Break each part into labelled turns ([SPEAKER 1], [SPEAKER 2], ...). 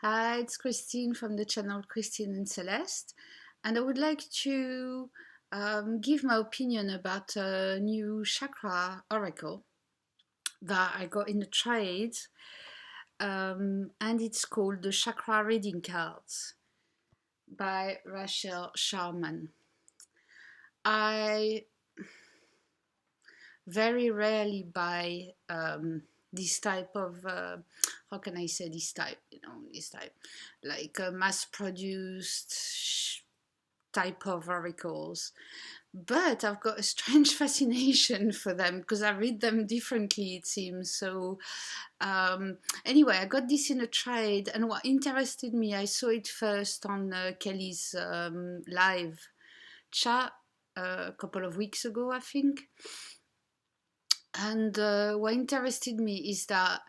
[SPEAKER 1] Hi, it's Christine from the channel Christine and Celeste, and I would like to give my opinion about a new chakra oracle that I got in the trade, and it's called the Chakra Reading Cards by Rachelle Charman. I very rarely buy this type of how can I say this type, this type like mass-produced type of oracles, but I've got a strange fascination for them because I read them differently, it seems. So anyway, I got this in a trade, and what interested me, I saw it first on Kelly's live chat a couple of weeks ago, I think. And what interested me is that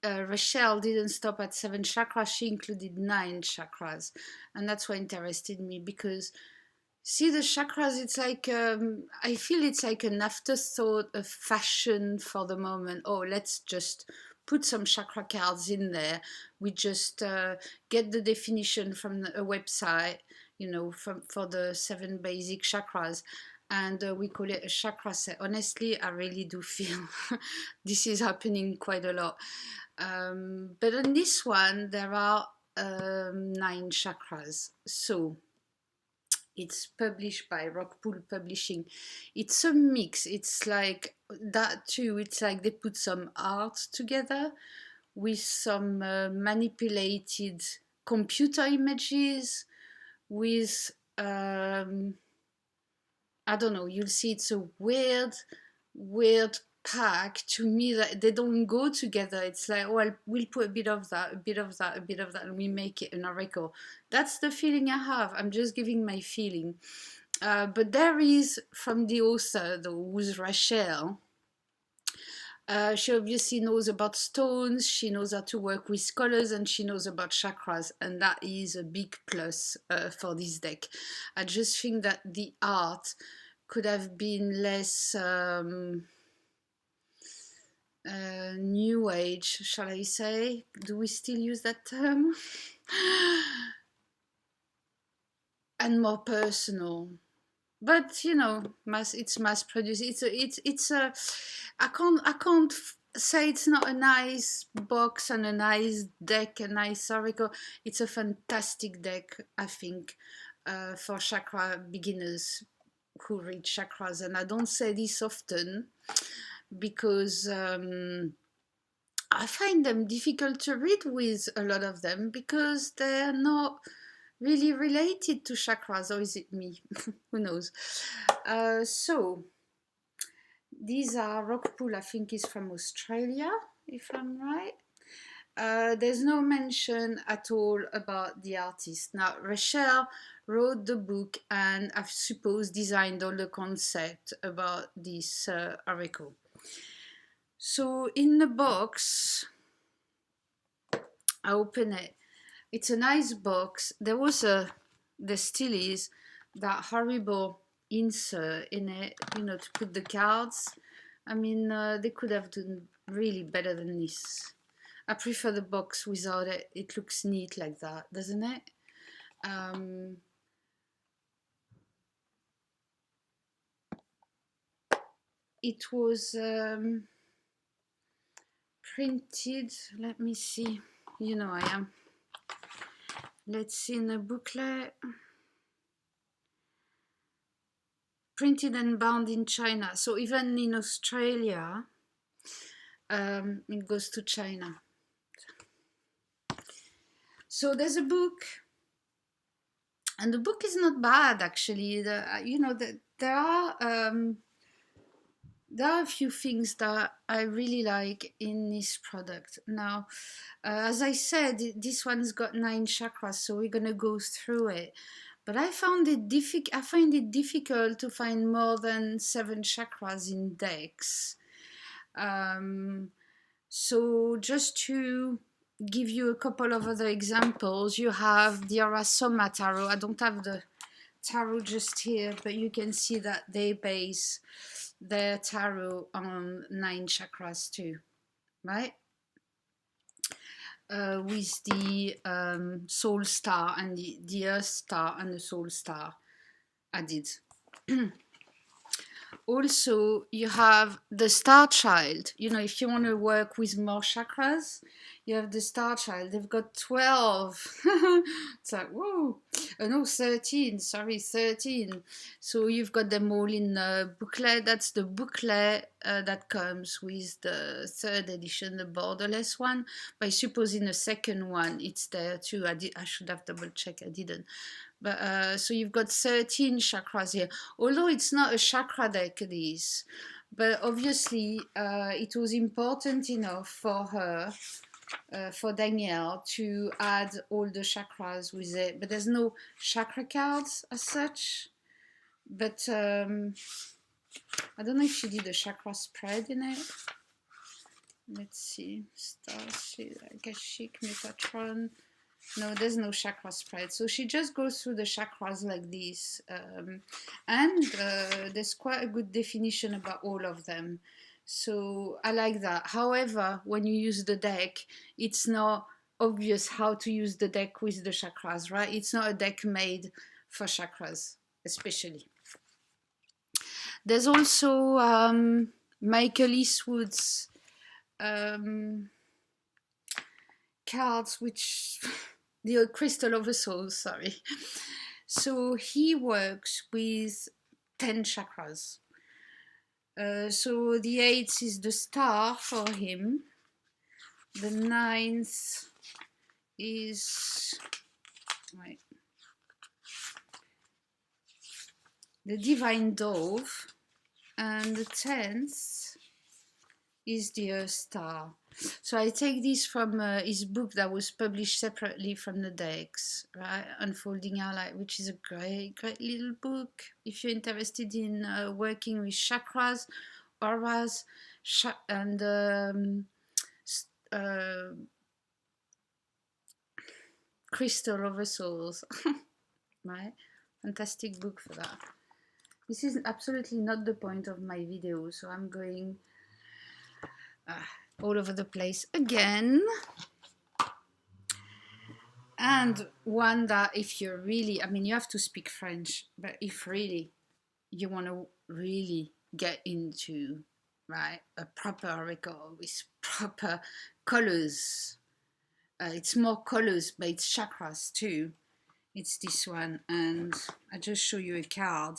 [SPEAKER 1] Rachelle didn't stop at 7 chakras, she included 9 chakras. And that's what interested me, because see, the chakras, it's like, I feel it's like an afterthought, a fashion for the moment. Oh, let's just put some chakra cards in there. We just get the definition from a website, for the 7 basic chakras. And we call it a chakra set. Honestly, I really do feel this is happening quite a lot. But on this one, there are 9 chakras. So it's published by Rockpool Publishing. It's a mix. It's like that too. It's like they put some art together with some manipulated computer images with I don't know, you'll see it's a weird pack to me, that they don't go together. It's like, well, we'll put a bit of that, a bit of that, a bit of that, and we make it an oracle. That's the feeling I have. I'm just giving my feeling. But there is, from the author, though, who's Rachelle, she obviously knows about stones, she knows how to work with colors, and she knows about chakras, and that is a big plus for this deck. I just think that the art could have been less new age, shall I say? Do we still use that term? And more personal. But it's mass produced. I can't say it's not a nice box and a nice deck, a nice oracle. It's a fantastic deck, I think, for chakra beginners who read chakras. And I don't say this often because I find them difficult to read with a lot of them, because they're not really related to chakras, or is it me? Who knows? So these are Rockpool, I think is from Australia, if I'm right. There's no mention at all about the artist. Now, Rachelle wrote the book and I suppose designed all the concept about this oracle. So in the box, I open it. It's a nice box. There still is that horrible insert in it, to put the cards. I mean, they could have done really better than this. I prefer the box without it. It looks neat like that, doesn't it? It was printed, let me see. I am. Let's see, in the booklet. Printed and bound in China. So even in Australia, it goes to China. So there's a book, and the book is not bad actually. There are a few things that I really like in this product. Now, as I said, this one's got 9 chakras, so we're gonna go through it. But I find it difficult to find more than 7 chakras in decks. So just to give you a couple of other examples, you have the Arasoma tarot. I don't have the tarot just here, but you can see that they base their tarot on 9 chakras too, right? with the soul star and the earth star and the soul star added. Also, you have the star child. You know, if you want to work with more chakras, you have the star child. They've got 12. It's like, whoa. No, 13. Sorry, 13. So you've got them all in the booklet. That's the booklet that comes with the third edition, the borderless one. But I suppose in the second one, it's there too. I should have double checked. I didn't. But so you've got 13 chakras here, although it's not a chakra deck, this, but obviously it was important enough for her, for Danielle, to add all the chakras with it. But there's no chakra cards as such. But I don't know if she did a chakra spread in it. Let's see. Starship, Akashic, Metatron. No, there's no chakra spread. So she just goes through the chakras like this. And there's quite a good definition about all of them. So I like that. However, when you use the deck, it's not obvious how to use the deck with the chakras, right? It's not a deck made for chakras, especially. There's also Michael Eastwood's cards, which the crystal of the soul, sorry. So he works with 10 chakras. So the 8th is the star for him. The 9th is the divine dove, and the 10th is the earth star. So I take this from his book that was published separately from the decks, right? Unfolding Our Light, which is a great, great little book. If you're interested in working with chakras, auras, and crystal of the souls, right? Fantastic book for that. This is absolutely not the point of my video, so I'm going all over the place again. And one that, if you're really, I mean, you have to speak French, but if really you want to really get into, right, a proper record with proper colors, it's more colors, but it's chakras too. It's this one, and I just show you a card.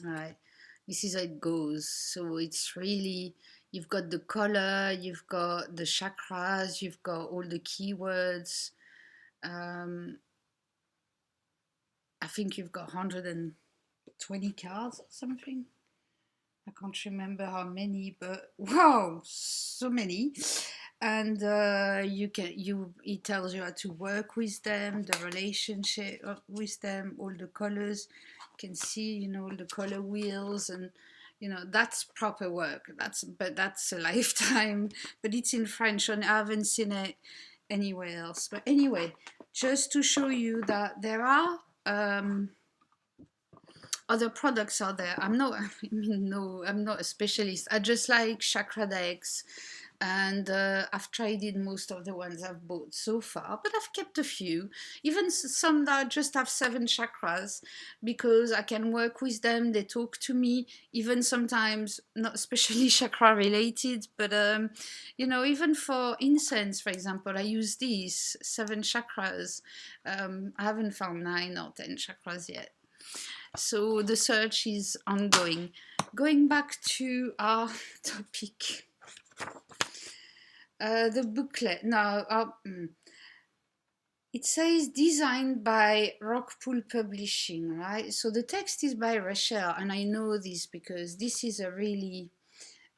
[SPEAKER 1] Right, this is how it goes. So it's really, you've got the color, you've got the chakras, you've got all the keywords. I think you've got 120 cards or something. I can't remember how many, but wow, so many. And it tells you how to work with them, the relationship with them, all the colors. You can see, you know, all the color wheels, and you know, that's proper work. That's a lifetime. But it's in French, and I haven't seen it anywhere else. But anyway, just to show you that there are other products out there. I'm not a specialist. I just like chakra decks, and I've tried in most of the ones I've bought so far, but I've kept a few, even some that just have 7 chakras, because I can work with them. They talk to me, even sometimes not especially chakra related, but you know, even for incense, for example, I use these 7 chakras. I haven't found 9 or 10 chakras yet. So the search is ongoing. Going back to our topic, the booklet. Now, it says designed by Rockpool Publishing, right? So the text is by Rachelle, and I know this because this is a really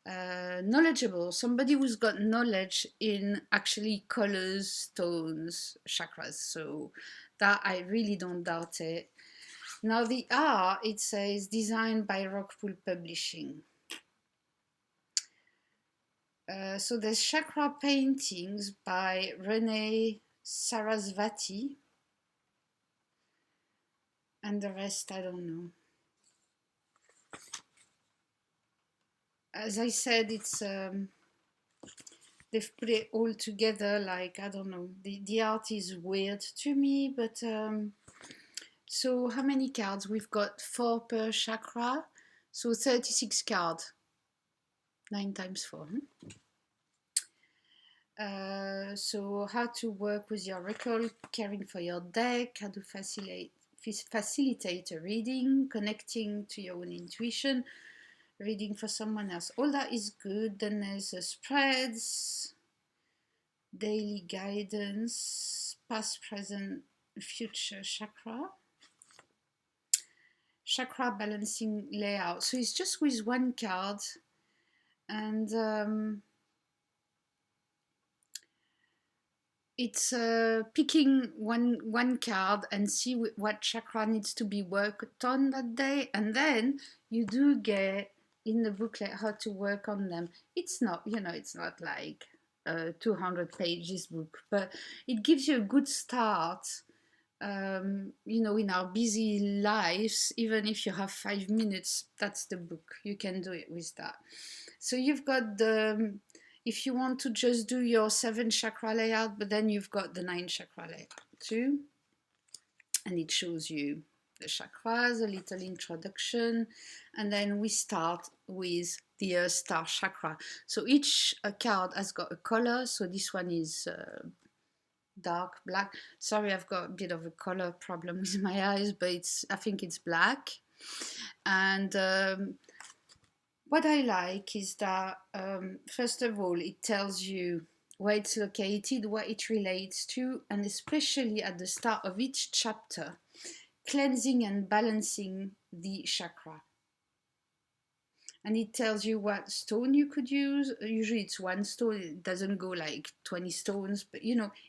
[SPEAKER 1] knowledgeable, somebody who's got knowledge in actually colors, tones, chakras. So that I really don't doubt it. Now the R, it says designed by Rockpool Publishing. So there's chakra paintings by Renee Sarasvati, and the rest I don't know. As I said, it's they've put it all together. Like, I don't know, the art is weird to me, but so how many cards? We've got 4 per chakra, so 36 cards. 9 times 4. So how to work with your oracle, caring for your deck, how to facilitate a reading, connecting to your own intuition, reading for someone else. All that is good. Then there's spreads, daily guidance, past, present, future chakra. Chakra balancing layout. So it's just with one card, and it's picking one card and see what chakra needs to be worked on that day, and then you do get in the booklet how to work on them. It's not, it's not like a 200 pages book, but it gives you a good start. In our busy lives, even if you have 5 minutes, that's the book. You can do it with that. So you've got if you want to just do your 7 chakra layout, but then you've got the 9 chakra layout too. And it shows you the chakras, a little introduction, and then we start with the Earth Star chakra. So each card has got a color. So this one is dark black. Sorry, I've got a bit of a color problem with my eyes, but I think it's black. And what I like is that, first of all, it tells you where it's located, what it relates to, and especially at the start of each chapter, cleansing and balancing the chakra. And it tells you what stone you could use. Usually it's 1 stone. It doesn't go like 20 stones, but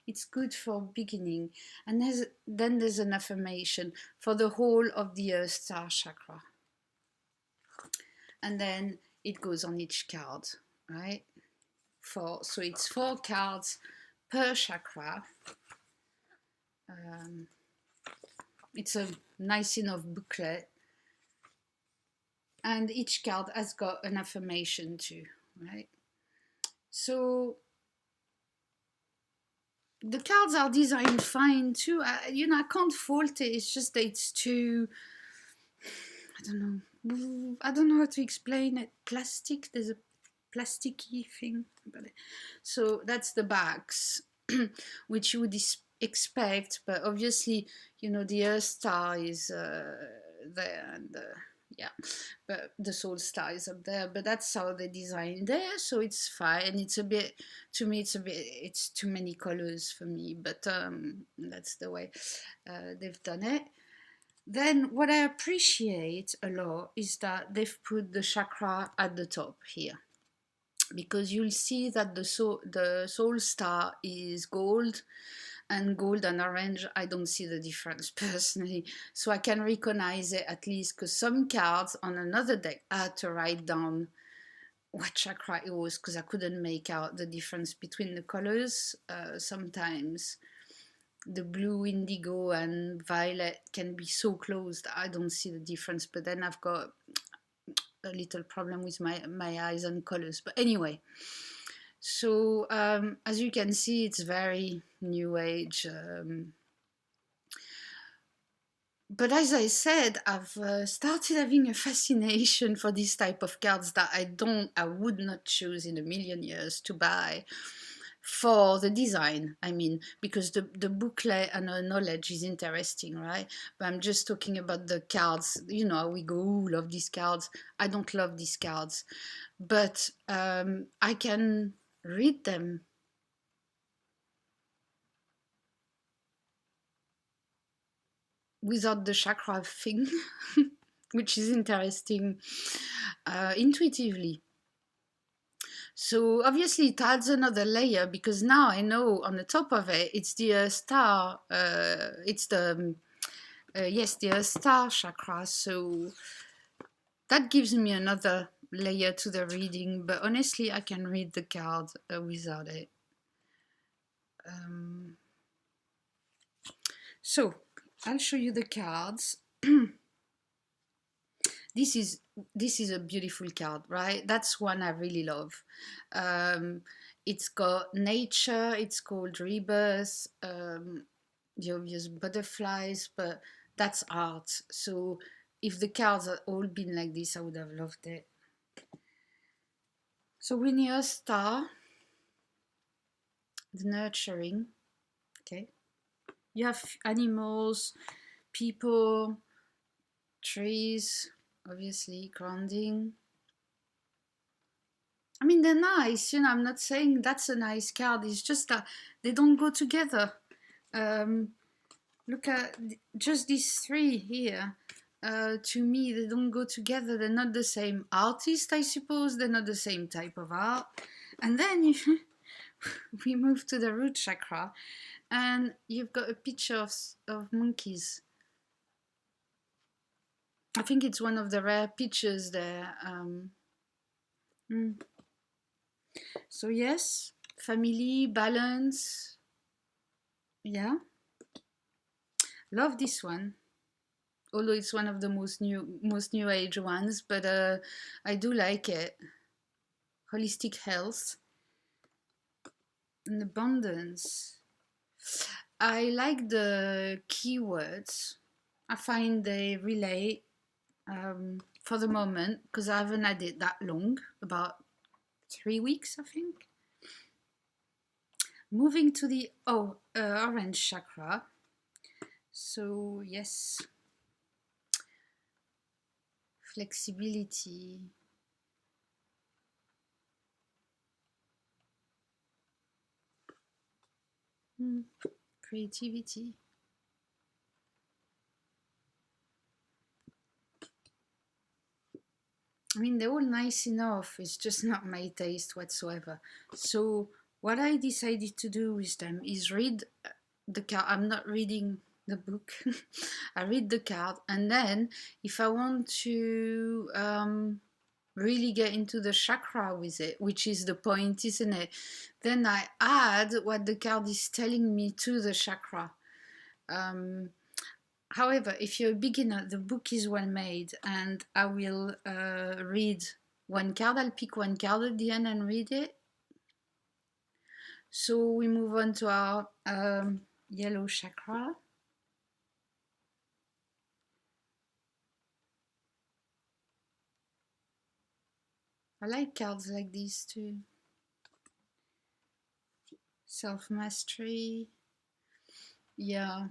[SPEAKER 1] it's good for beginning. And then there's an affirmation for the whole of the Earth Star chakra. And then it goes on each card, right? So it's 4 cards per chakra. It's a nice enough booklet. And each card has got an affirmation too, right? So the cards are designed fine too. I can't fault it. It's just that it's too, I don't know how to explain it. Plastic, there's a plasticky thing about it. So that's the backs, which you would expect, but obviously, the Earth Star is there, and yeah, but the Soul Star is up there, but that's how they designed there, so it's fine. It's it's too many colors for me, but that's the way they've done it. Then what I appreciate a lot is that they've put the chakra at the top here, because you'll see that the Soul Star is gold, and gold and orange, I don't see the difference personally. So I can recognize it at least, because some cards on another deck I had to write down what chakra it was, because I couldn't make out the difference between the colors. Sometimes the blue, indigo and violet can be so close that I don't see the difference, but then I've got a little problem with my eyes and colors. But anyway, so as you can see, it's very new age. But as I said, I've started having a fascination for this type of cards that I would not choose in a million years to buy for the design. I mean, because the booklet and the knowledge is interesting, right? But I'm just talking about the cards. We go, ooh, love these cards. I don't love these cards, but I can read them without the chakra thing, which is interesting, intuitively. So obviously it adds another layer, because now I know on the top of it, it's the star, it's the, yes, the star chakra. So that gives me another layer to the reading, but honestly, I can read the card without it. So I'll show you the cards. This is a beautiful card, right? That's one I really love. It's got nature, it's called rebirth, the obvious butterflies, but that's art. So if the cards had all been like this, I would have loved it. So we're near a star, the nurturing, okay? You have animals, people, trees, obviously, grounding. I mean, they're nice, I'm not saying that's a nice card, it's just that they don't go together. Look at just these three here. To me, they don't go together. They're not the same artist, I suppose. They're not the same type of art. And then we move to the root chakra, and you've got a picture of monkeys. I think it's one of the rare pictures there. So yes, family, balance. Yeah. Love this one. Although it's one of the most new age ones, but I do like it. Holistic health and abundance. I like the keywords. I find they relate for the moment, because I haven't had it that long, about 3 weeks, I think. Moving to the orange chakra. So yes, flexibility. Creativity. I mean, they're all nice enough. It's just not my taste whatsoever. So what I decided to do with them is read the card. I'm not reading the book. I read the card, and then if I want to really get into the chakra with it, which is the point, isn't it? Then I add what the card is telling me to the chakra. However, if you're a beginner, the book is well made, and I will read one card. I'll pick one card at the end and read it. So we move on to our yellow chakra. I like cards like these too. Self-mastery. Yeah.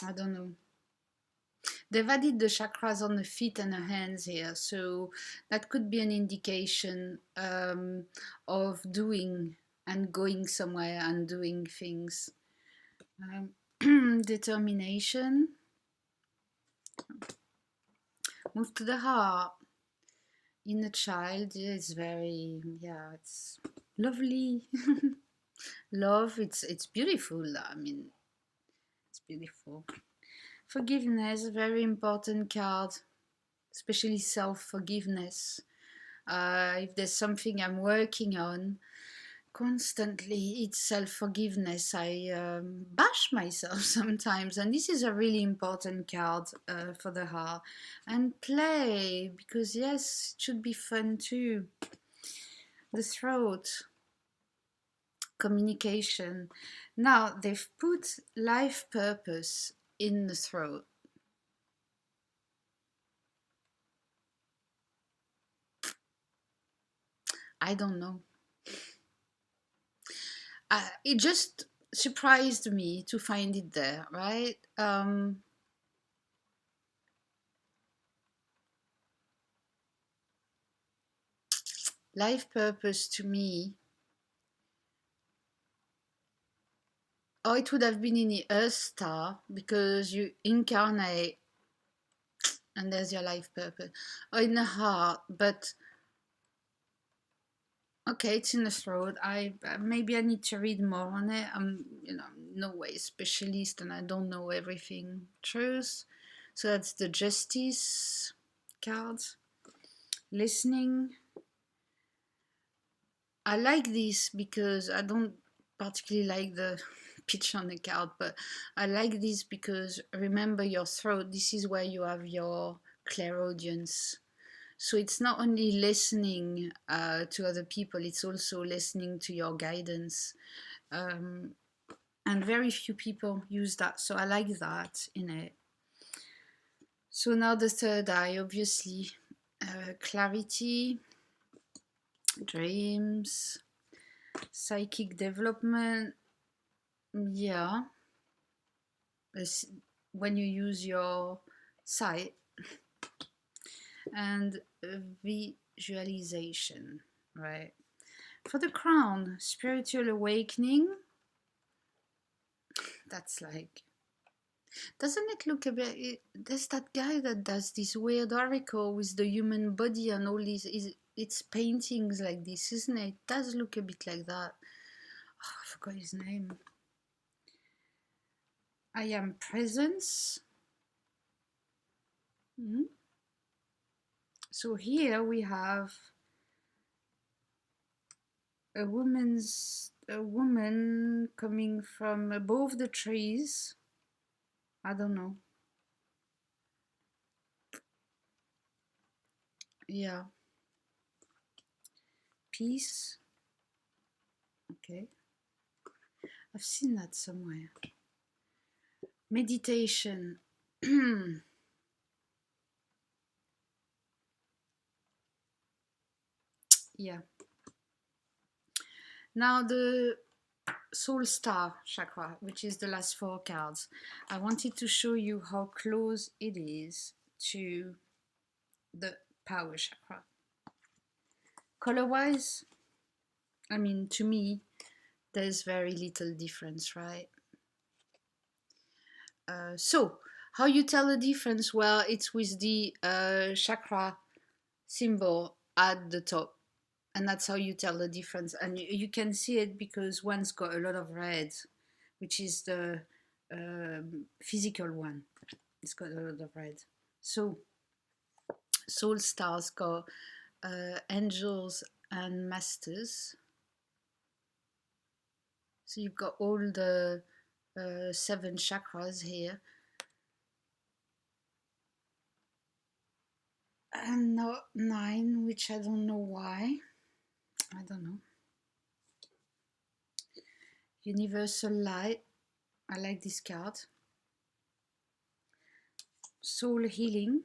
[SPEAKER 1] I don't know. They've added the chakras on the feet and the hands here, so that could be an indication of doing and going somewhere and doing things. Determination. Move to the heart. Inner child is very, it's lovely. Love, it's beautiful. I mean, it's beautiful. Forgiveness, very important card, especially self-forgiveness. If there's something I'm working on constantly, it's self-forgiveness. I bash myself sometimes, and this is a really important card for the heart. And play, because yes, it should be fun too. The throat, communication. Now they've put life purpose in the throat. I don't know. It just surprised me to find it there, right? Life purpose to me. Oh, it would have been in the Earth Star, because you incarnate and there's your life purpose. Or in the heart, but okay, it's in the throat. Maybe I need to read more on it. I'm no way specialist, and I don't know everything. Truth. So that's the Justice card. Listening. I like this because I don't particularly like the pitch on the card, but I like this because remember your throat. This is where you have your clairaudience. So it's not only listening to other people, it's also listening to your guidance. Um, and very few people use that, so I like that in it. So now the third eye, obviously, clarity, dreams, psychic development. Yeah, when you use your sight, and visualization, right? For the crown, spiritual awakening. That's like, doesn't it look a bit? There's that guy that does this weird oracle with the human body and all these. It's paintings like this, isn't it? It does look a bit like that. Oh, I forgot his name. I am presence. So here we have a woman coming from above the trees. I don't know. Yeah. Peace. Okay. I've seen that somewhere. Meditation. Yeah. Now the Soul Star chakra, which is the last 4 cards. I wanted to show you how close it is to the power chakra. Color-wise, I mean, to me, there's very little difference, right? So, how you tell the difference? Well, it's with the chakra symbol at the top. And that's how you tell the difference. And you can see it because one's got a lot of red, which is the physical one. It's got a lot of red. So, soul stars got angels and masters. So you've got all the 7 chakras here. And not 9, which I don't know why. I don't know. Universal light. I like this card. Soul healing.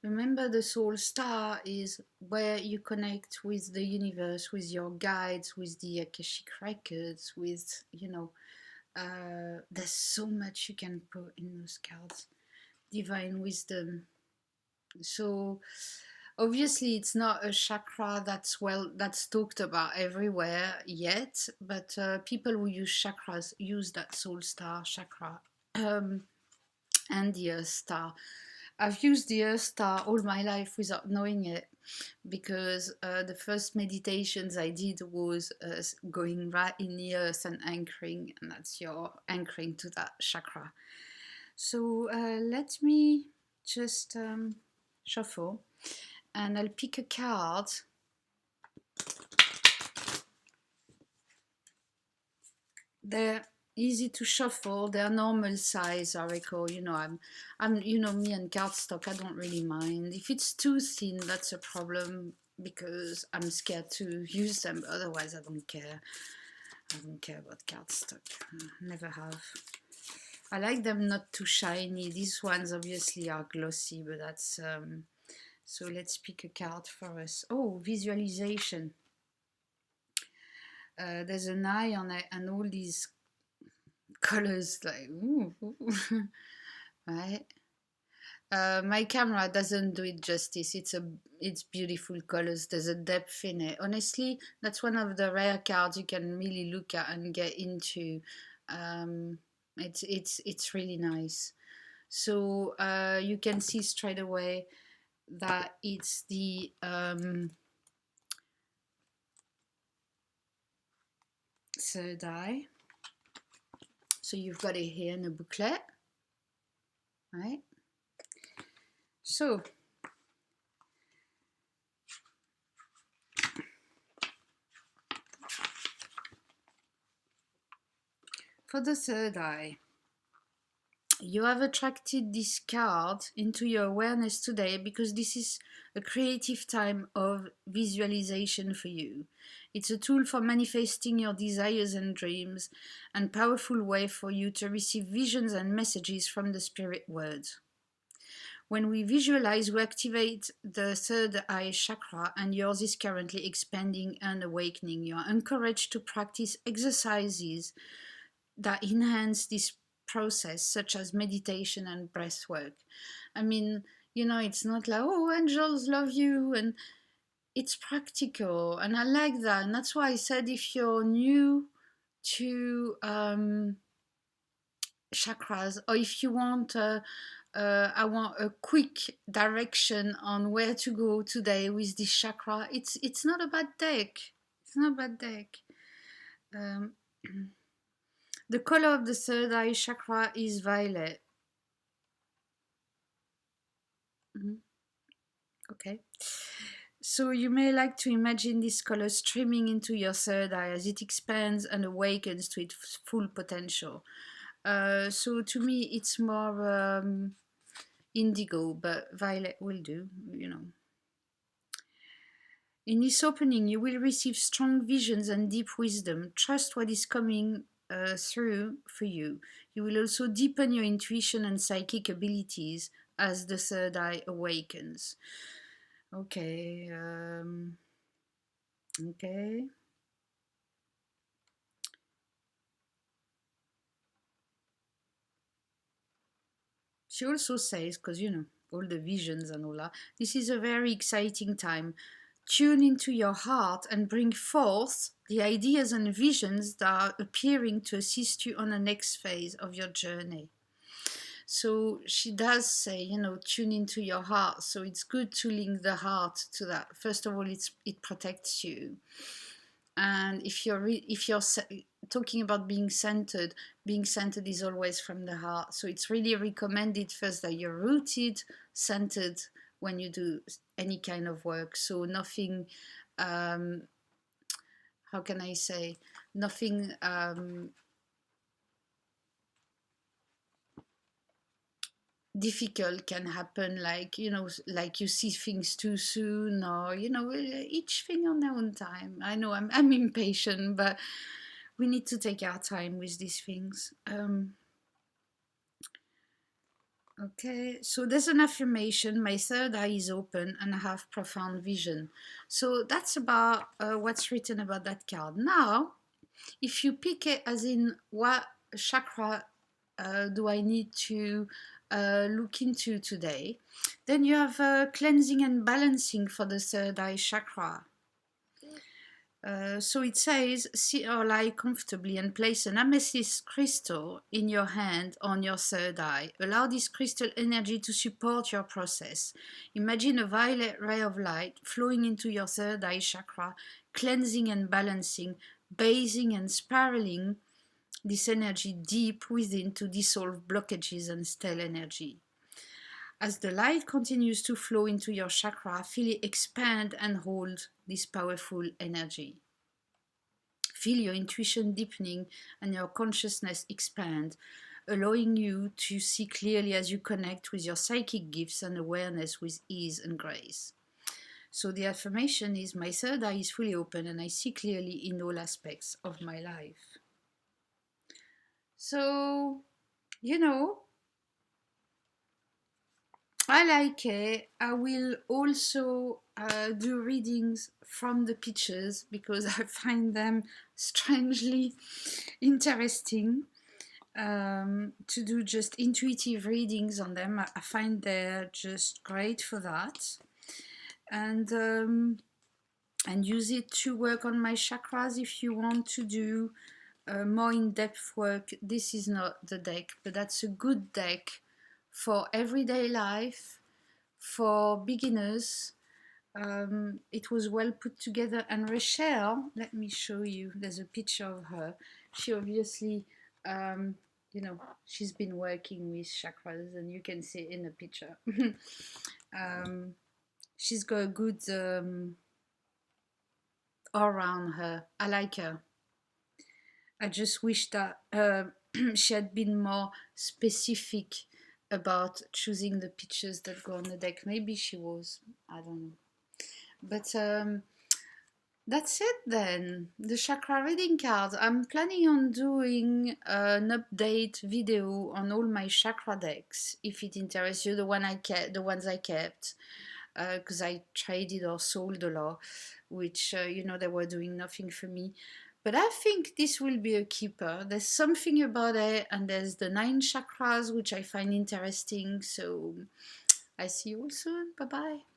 [SPEAKER 1] Remember, the soul star is where you connect with the universe, with your guides, with the Akashic records, with, you know, there's so much you can put in those cards. Divine wisdom. So obviously it's not a chakra that's talked about everywhere yet, but people who use chakras use that soul star chakra and the earth star. I've used the earth star all my life without knowing it, because the first meditations I did was going right in the earth and anchoring, and that's your anchoring to that chakra. So let me just shuffle, and I'll pick a card. They're easy to shuffle. They're normal size, I recall. You know, I'm, you know, me and cardstock, I don't really mind. If it's too thin, that's a problem, because I'm scared to use them. But otherwise, I don't care. I don't care about cardstock. Never have. I like them not too shiny. These ones obviously are glossy, but that's so let's pick a card for us. Oh, visualization. There's an eye on it and all these colors, like, ooh, ooh. Right. My camera doesn't do it justice. It's beautiful colors. There's a depth in it. Honestly, that's one of the rare cards you can really look at and get into. It's really nice. So you can see straight away that it's the third eye. So you've got it here in a booklet, right? So for the third eye, You have attracted this card into your awareness today because this is a creative time of visualization for you. It's a tool for manifesting your desires and dreams, and powerful way for you to receive visions and messages from the spirit world. When we visualize, we activate the third eye chakra, and yours is currently expanding and awakening. You are encouraged to practice exercises that enhance this process, such as meditation and breath work. I mean, it's not like, oh, angels love you, and it's practical, and I like that. And that's why I said, if you're new to chakras, or if you want I want a quick direction on where to go today with this chakra, it's not a bad deck. It's not a bad deck. um, the color of the third eye chakra is violet. Okay. So you may like to imagine this color streaming into your third eye as it expands and awakens to its full potential. So to me, it's more indigo, but violet will do. In this opening, you will receive strong visions and deep wisdom. Trust what is coming through for you. You will also deepen your intuition and psychic abilities as the third eye awakens. Okay. Okay. She also says, because all the visions and all that, this is a very exciting time. Tune into your heart and bring forth the ideas and visions that are appearing to assist you on the next phase of your journey. So she does say, tune into your heart. So it's good to link the heart to that. First of all, it protects you. And if you're talking about being centered is always from the heart. So it's really recommended first that you're rooted, centered when you do any kind of work. So nothing, how can I say, nothing difficult can happen, like like you see things too soon, or each thing on their own time. I know I'm impatient, but we need to take our time with these things. Okay, so there's an affirmation: my third eye is open and I have profound vision. So that's about what's written about that card. Now, if you pick it as in what chakra do I need to look into today, then you have cleansing and balancing for the third eye chakra. So it says, sit or lie comfortably and place an amethyst crystal in your hand on your third eye. Allow this crystal energy to support your process. Imagine a violet ray of light flowing into your third eye chakra, cleansing and balancing, bathing and spiraling this energy deep within to dissolve blockages and stale energy. As the light continues to flow into your chakra, feel it expand and hold this powerful energy. Feel your intuition deepening and your consciousness expand, allowing you to see clearly as you connect with your psychic gifts and awareness with ease and grace. So the affirmation is, my third eye is fully open and I see clearly in all aspects of my life. So, I like it. I will also do readings from the pictures because I find them strangely interesting. To do just intuitive readings on them, I find they're just great for that, and use it to work on my chakras. If you want to do more in-depth work, this is not the deck, but that's a good deck for everyday life, for beginners. It was well put together, and Rachelle, let me show you, there's a picture of her. She obviously, she's been working with chakras, and you can see in the picture. She's got a good aura on her. I like her. I just wish that she had been more specific about choosing the pictures that go on the deck. Maybe she was, I don't know. But that's it then. The chakra reading cards. I'm planning on doing an update video on all my chakra decks. If it interests you, the ones I kept, because I traded or sold a lot, which they were doing nothing for me. But I think this will be a keeper. There's something about it, and there's the 9 chakras, which I find interesting. So I see you all soon. Bye bye.